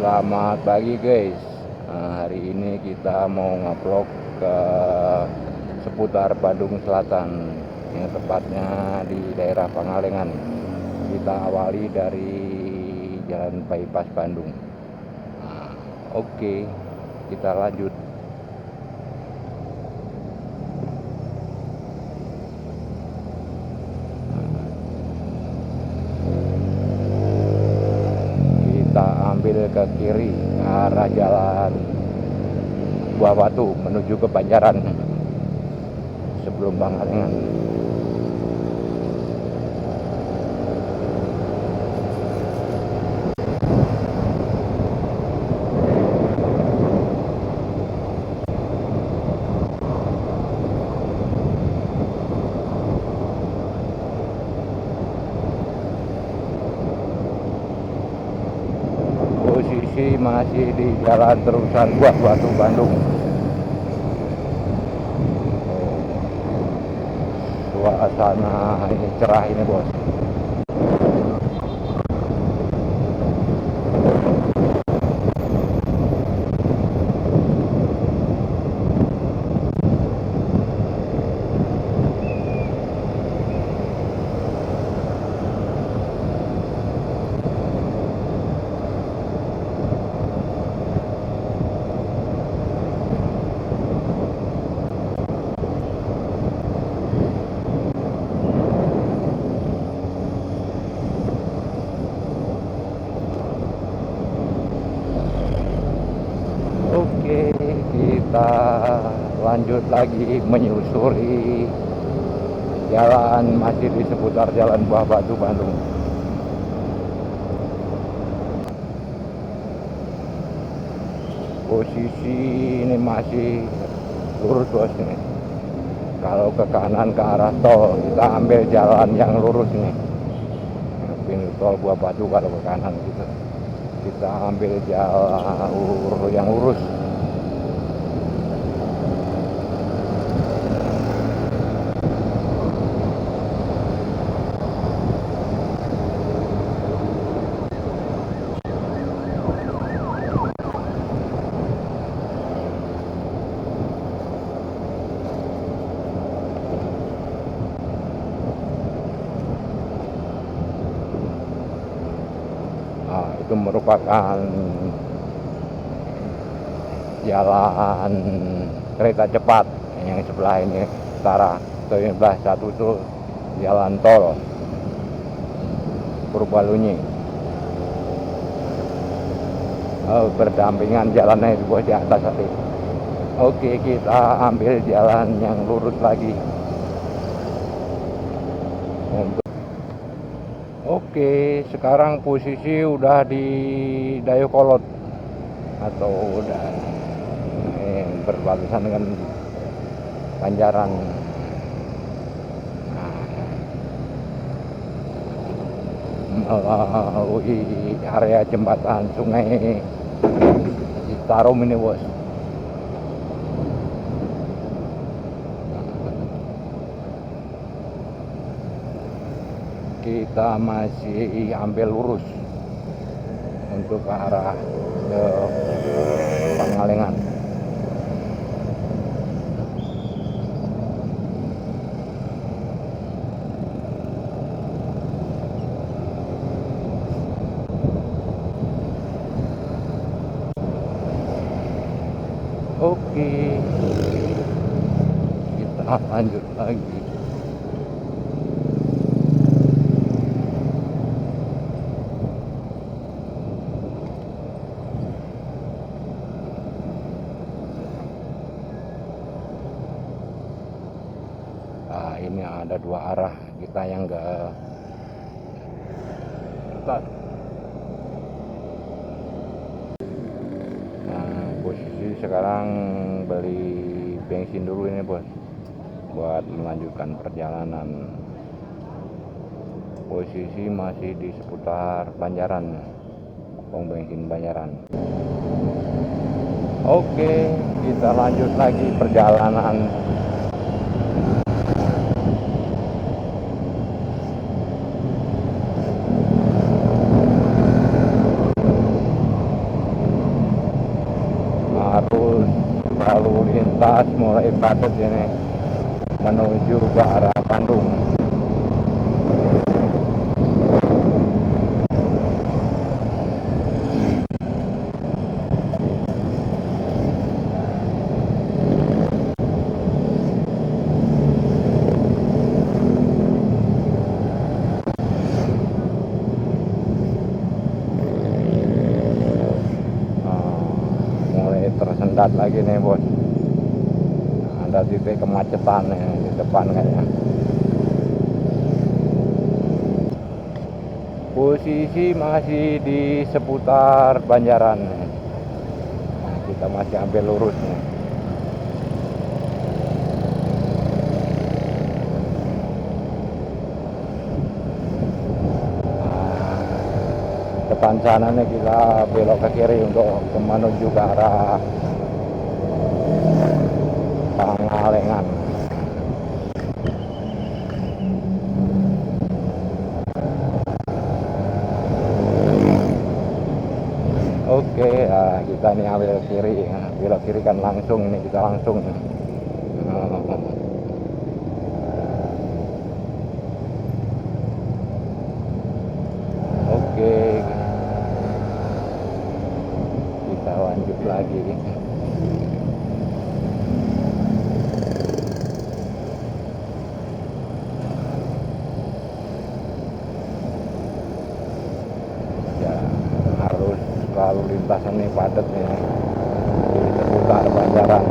Selamat pagi guys. Hari ini kita mau ngevlog ke seputar Bandung Selatan, yang tepatnya di daerah Pangalengan. Kita awali dari Jalan Bypass Bandung. Oke, kita lanjut. Kita ambil ke kiri ke arah Jalan Buah Batu menuju ke Banjaran sebelum Pangalengan. Posisi masih di Jalan Terusan Buah Batu Bandung. Suasana ini cerah ini bos. Oke, kita lanjut lagi menyusuri jalan masih di seputar Jalan Buah Batu Bandung. Posisi ini masih lurus bos nih. Kalau ke kanan ke arah tol, kita ambil jalan yang lurus nih. Ini tol Buah Batu kalau ke kanan gitu. Kita ambil jalur yang lurus. Itu merupakan jalan kereta cepat yang sebelah ini utara, atau yang sebelah satu itu jalan tol Purbalunyi. Berdampingan jalannya di bawah di atas tadi. Oke, kita ambil jalan yang lurus lagi. Oke, sekarang posisi udah di Dayakolot atau udah berbatasan dengan Banjaran. Melalui area jembatan Sungai Citarum ini bos. Kita masih ambil lurus untuk ke arah ke Pangalengan. Oke, kita lanjut lagi. Ini ada dua arah, kita yang ke posisi sekarang beli bensin dulu ini bos buat melanjutkan perjalanan. Posisi masih di seputar Banjaran, pom bensin Banjaran. Oke, kita lanjut lagi perjalanan. arus lalu lintas mulai padat ini menuju ke arah Bandung. Tersendat lagi nih bos, ada titik kemacetan nih di depan kayaknya. Posisi masih di seputar Banjaran nih. Nah, kita masih ambil lurus nih. Depan sana nih kita belok ke kiri untuk menuju ke arah Pangalengan. Oke, kita nih ambil kiri, belok kiri kan langsung nih, kita langsung. Oke, kita lanjut lagi. Ya, harus lalu lintasan nih padat nih di seputar Banjaran.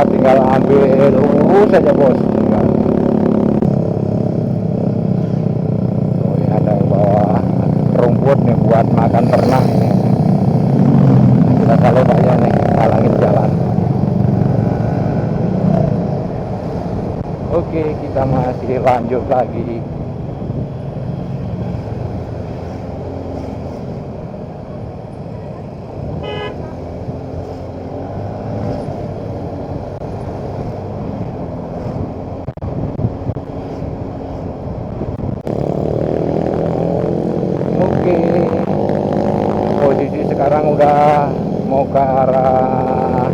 Tinggal ambil lurus saja bos. Oh ya, ada yang bawa rumput nih buat makan ternak ini. Kita salib aja nih, halangin jalan. Oke, kita masih lanjut lagi. Posisi sekarang udah mau ke arah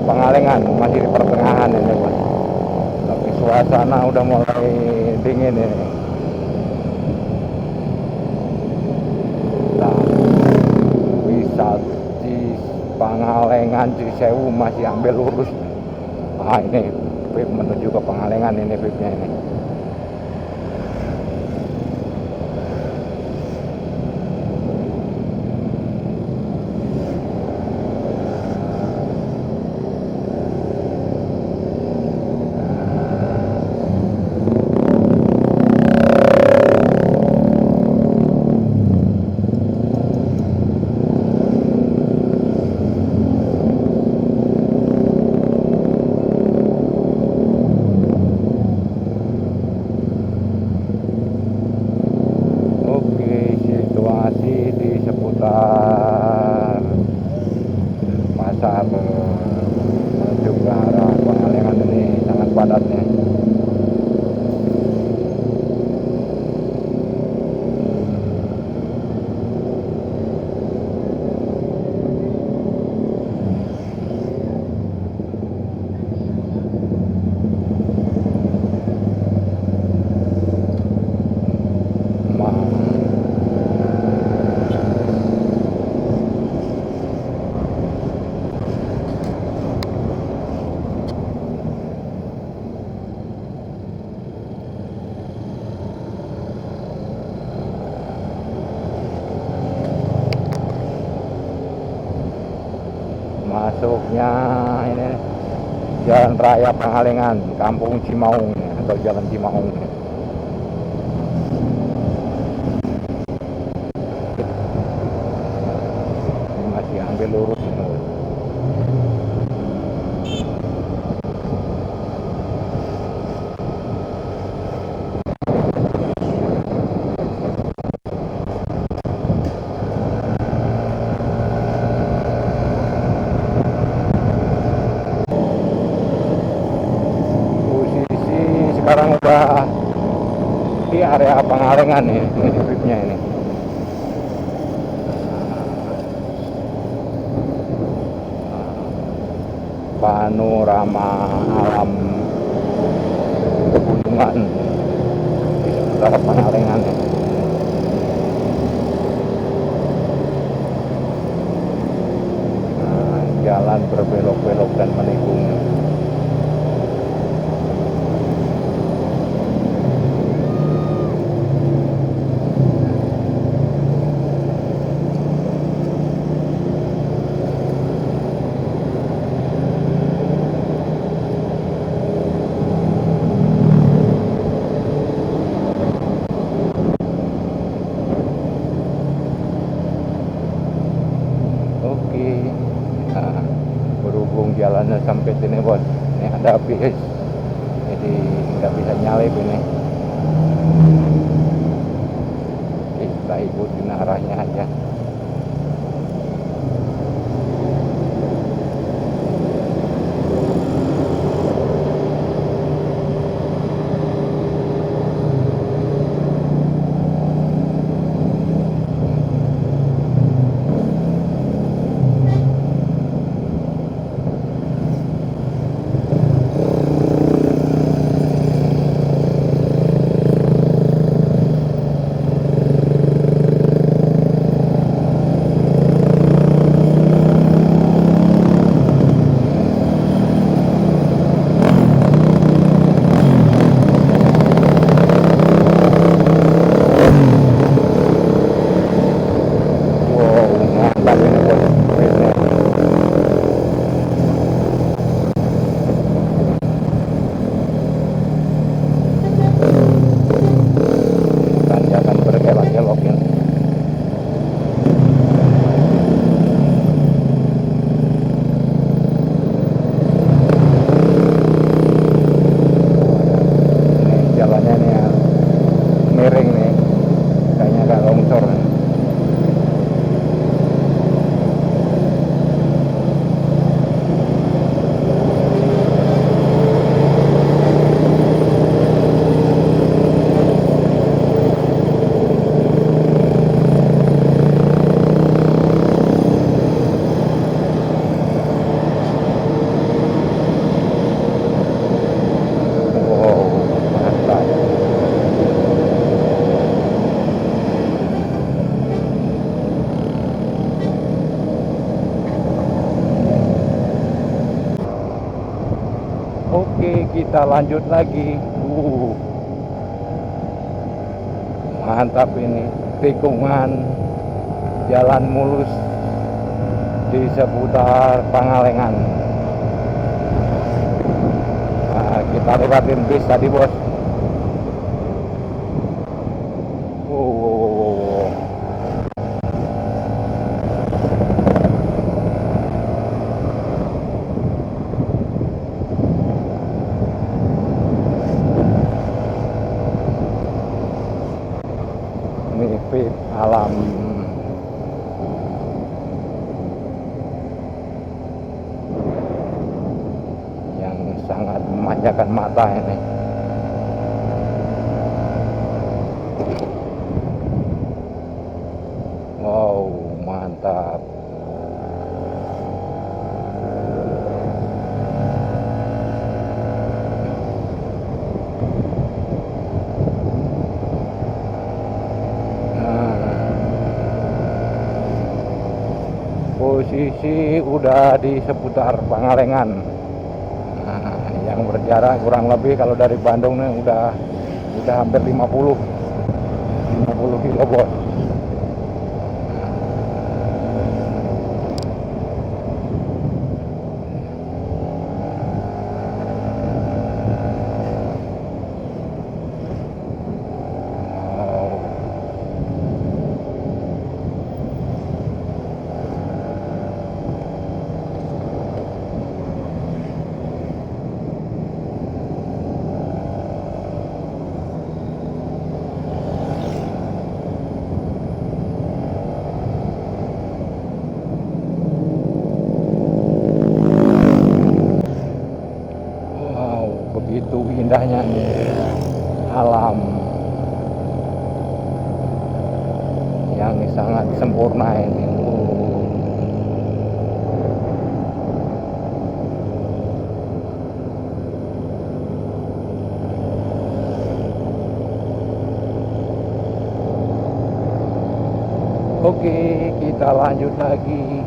Pangalengan, masih di pertengahan ini bos. Tapi suasana udah mulai dingin ini. Nah, bisa di Pangalengan Cisewu masih ambil lurus. Ini VIP menuju ke Pangalengan ini VIP-nya ini. Pasar menuju ke arah Pangalengan ini sangat padatnya. Masuknya ini Jalan Raya Pangalengan, Kampung Cimaung atau Jalan Cimaung. Ini masih ambil lurus ini. di area Pangalengan nih, ini tripnya ini. Panorama alam pegunungan di sekitar Pangalengan ya. Nah, jalan berbelok-belok dan menikung. Oke, nah, berhubung jalannya sampai sini bos, ini ada bis, jadi nggak bisa nyalip ini. Kita ikutin arahnya aja. Oke, kita lanjut lagi. Mantap ini, tikungan jalan mulus di seputar Pangalengan. Nah, kita lewatin bis tadi bos. Ini alam yang sangat memanjakan mata ini. Wow, mantap. Posisi udah di seputar Pangalengan. Nah, yang berjarak kurang lebih kalau dari Bandung nih udah hampir 50 kilo bos. Begitu indahnya nih alam yang sangat sempurna ini. Oke, kita lanjut lagi.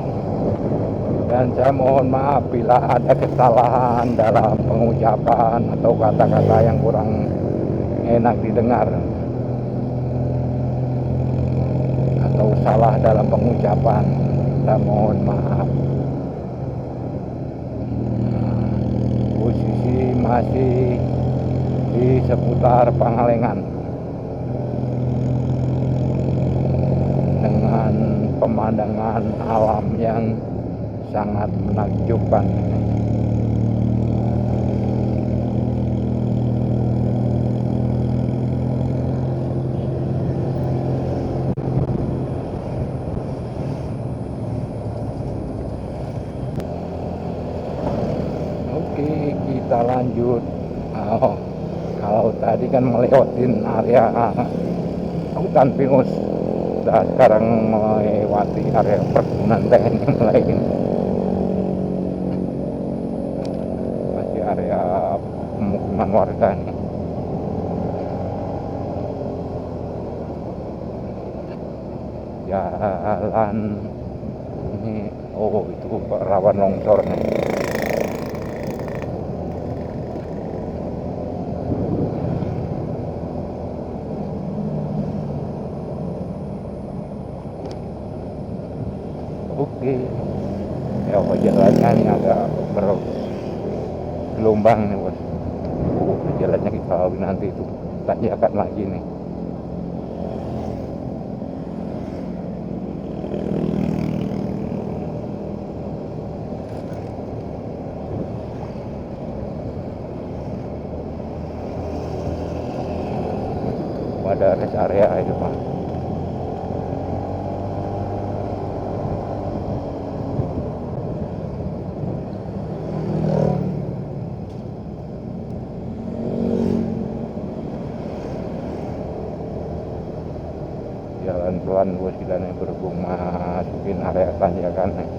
Dan saya mohon maaf bila ada kesalahan dalam pengucapan atau kata-kata yang kurang enak didengar, atau salah dalam pengucapan. Saya mohon maaf. Posisi masih di seputar Pangalengan dengan pemandangan alam yang sangat menakjubkan. Oke, kita lanjut. Kalau tadi kan melewatin area hutan pinus, nah sekarang melewati area perkebunan teh yang lain. Masih area pemukiman warga nih. Jalan ini, oh itu rawan longsor nih. Oke, ya jalannya ini agak bergelombang nih bos. Jalannya kita nanti itu tanyakan lagi nih. Ada rest area itu Pak. Jalan pelan bos kita nih berhubung masukin area tanjakan nih.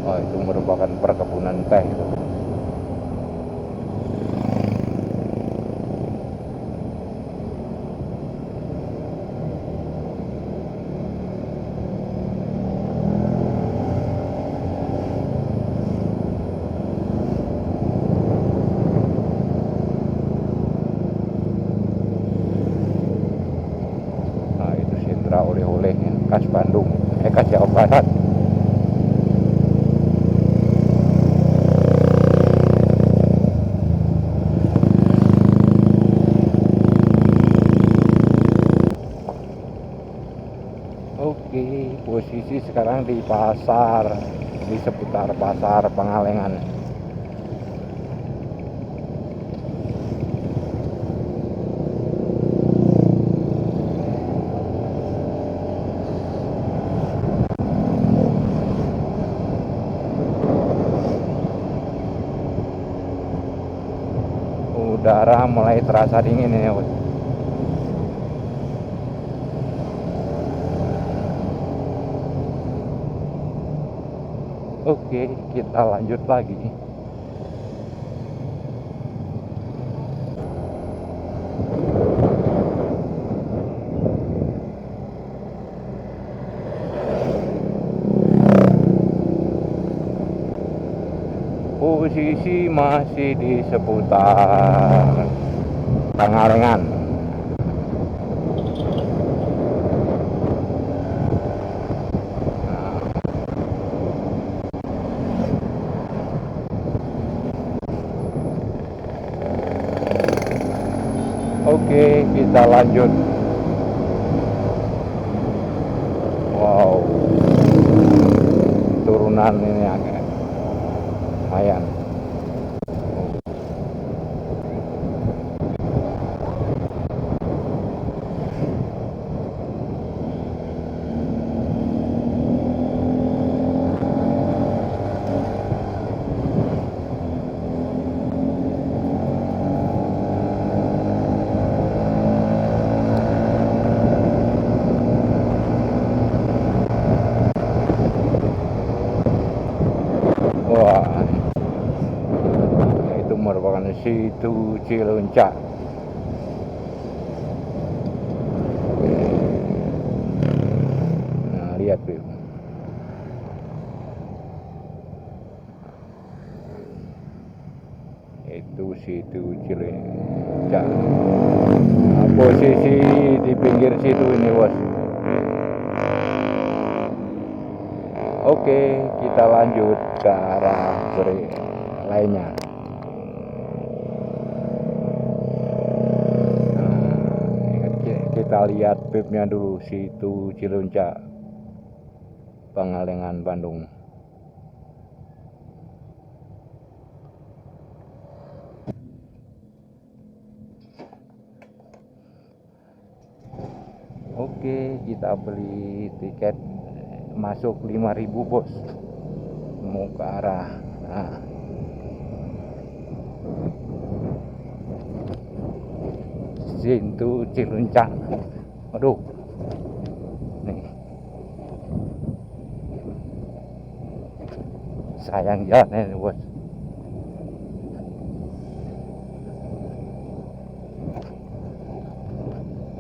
Oh, itu merupakan perkebunan teh itu. Nah, itu sentra oleh-oleh khas Bandung, khas Jawa Barat. Oke, posisi sekarang di pasar, di seputar pasar Pangalengan. Udara mulai terasa dingin ini, bos. Oke, kita lanjut lagi. Posisi masih di seputar Pangalengan. Oke, kita lanjut. Wow, turunan ini agak lumayan. Situ Cileunca. Nah, lihat Bib. Itu Situ Cileunca. Nah, posisi di pinggir situ ini, bos. Oke, kita lanjut ke arah lainnya. Kita lihat mapnya dulu, Situ Cileunca, Pangalengan, Bandung. Oke, kita beli tiket masuk 5.000, bos. Mau ke arah Situ Cileunca. Aduh, nih sayang jalannya nih, bos.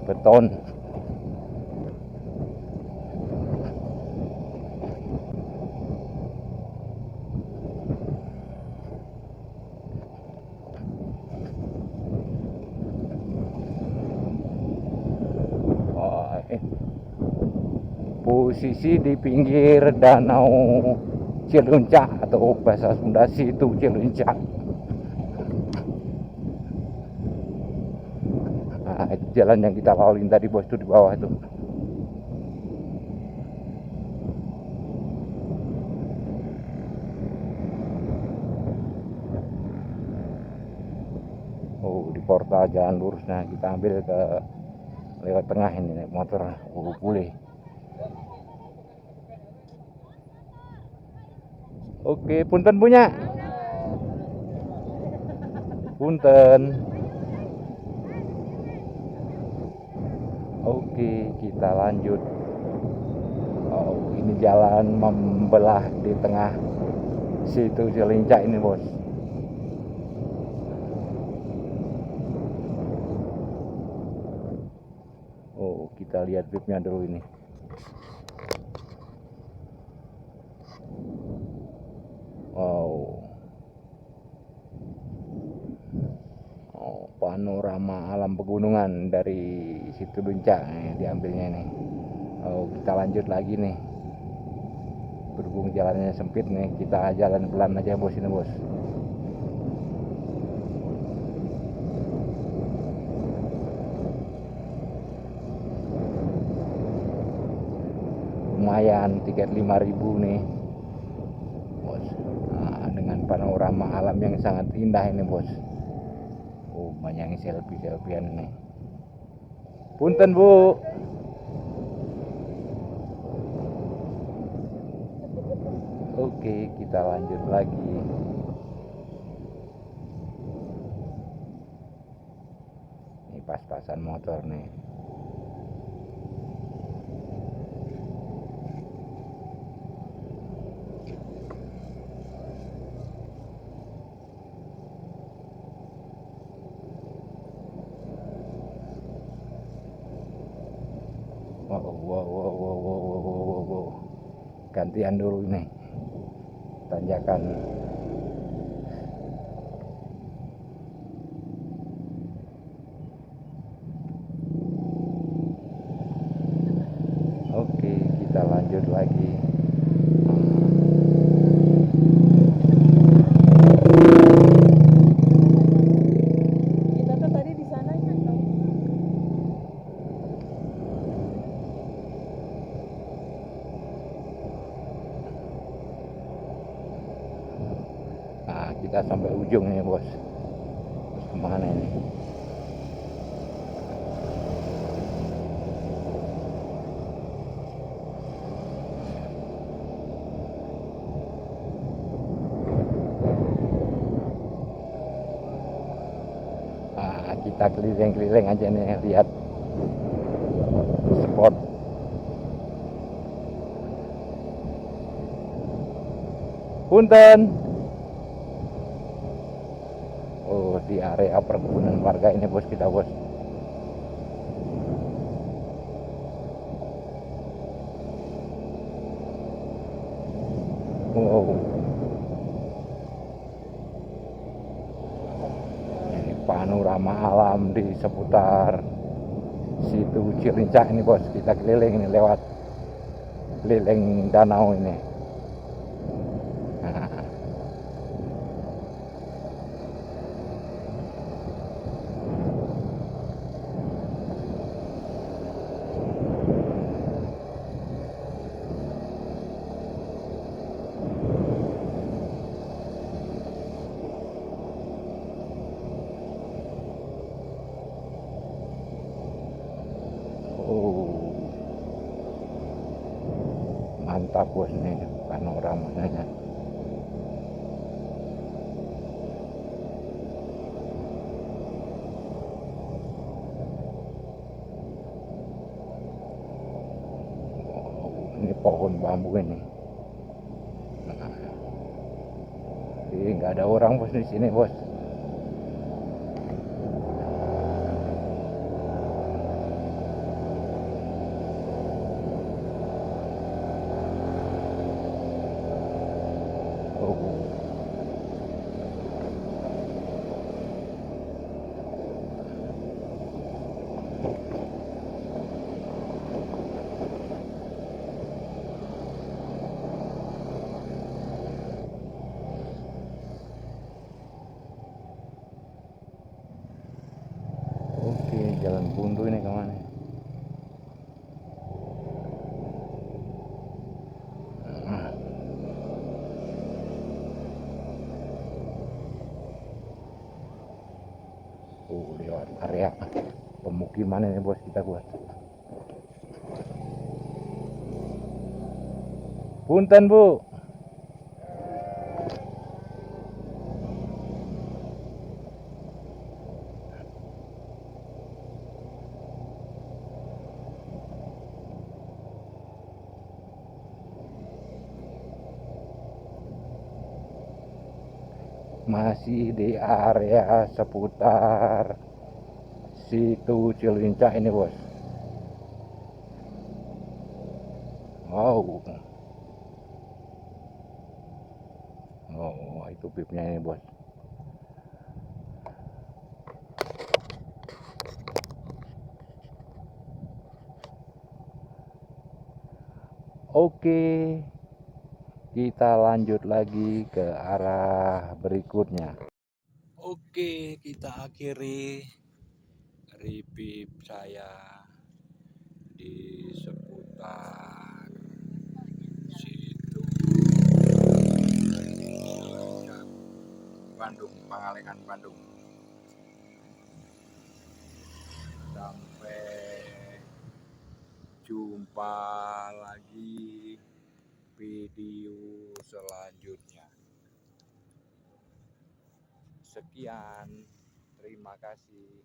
Beton. Posisi di pinggir danau Cileunca atau bahasa Sunda Situ Cileunca. Nah, itu jalan yang kita lalui tadi, bos, itu di bawah itu. Oh, di portal jalan lurus. Nah, kita ambil ke lewat tengah ini naik motor. Boleh. Oke, punten punya. Punten. Oke, kita lanjut. Oh, ini jalan membelah di tengah Situ Cileunca ini, bos. Oh, kita lihat mapnya dulu ini. Wow. Oh, panorama alam pegunungan dari Situ Cileunca diambilnya nih. Oh, kita lanjut lagi nih. Berhubung jalannya sempit nih, kita jalan pelan aja, bos, ini, bos. Lumayan, tiket 5.000 nih, bos. Nah, dengan panorama alam yang sangat indah ini, bos. Oh, banyak yang selfie-selfiean nih. Punten, Bu. Oke, kita lanjut lagi. Ini pas-pasan motor nih. Wow. Gantian dulu ini. Tanjakan. Oke, kita lanjut lagi. Kita kan tadi di sananya kan. Nah, kita sampai ujung nih, bos. Terus kemana ini? Nah, kita keliling-keliling aja nih, lihat spot. Punten. Oh, di area perkebunan warga ini bos kita bos. Wow, ini panorama alam di seputar situ Cilincah ini bos. Kita keliling ini lewat keliling danau ini. Nah, oh, mantap bos nih panoramanya. Wow, ini pohon bambu ini. Nah, nggak ada orang bos di sini bos. Oh, oke, jalan buntu ini kemana? Nah, lewat area pemukiman ini bos kita buat. Punten bu. Masih di area seputar situ Cilincah ini bos. Wow, oh itu pipnya ini bos. Oke, kita lanjut lagi ke arah berikutnya. Oke, kita akhiri review saya di seputar situ Bandung, Pangalengan Bandung. Sampai jumpa lagi video selanjutnya. Sekian, terima kasih.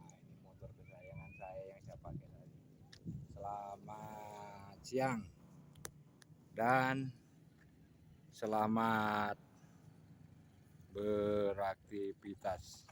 Nah, ini motor kesayangan saya yang saya pakai tadi. Selamat siang dan selamat beraktivitas.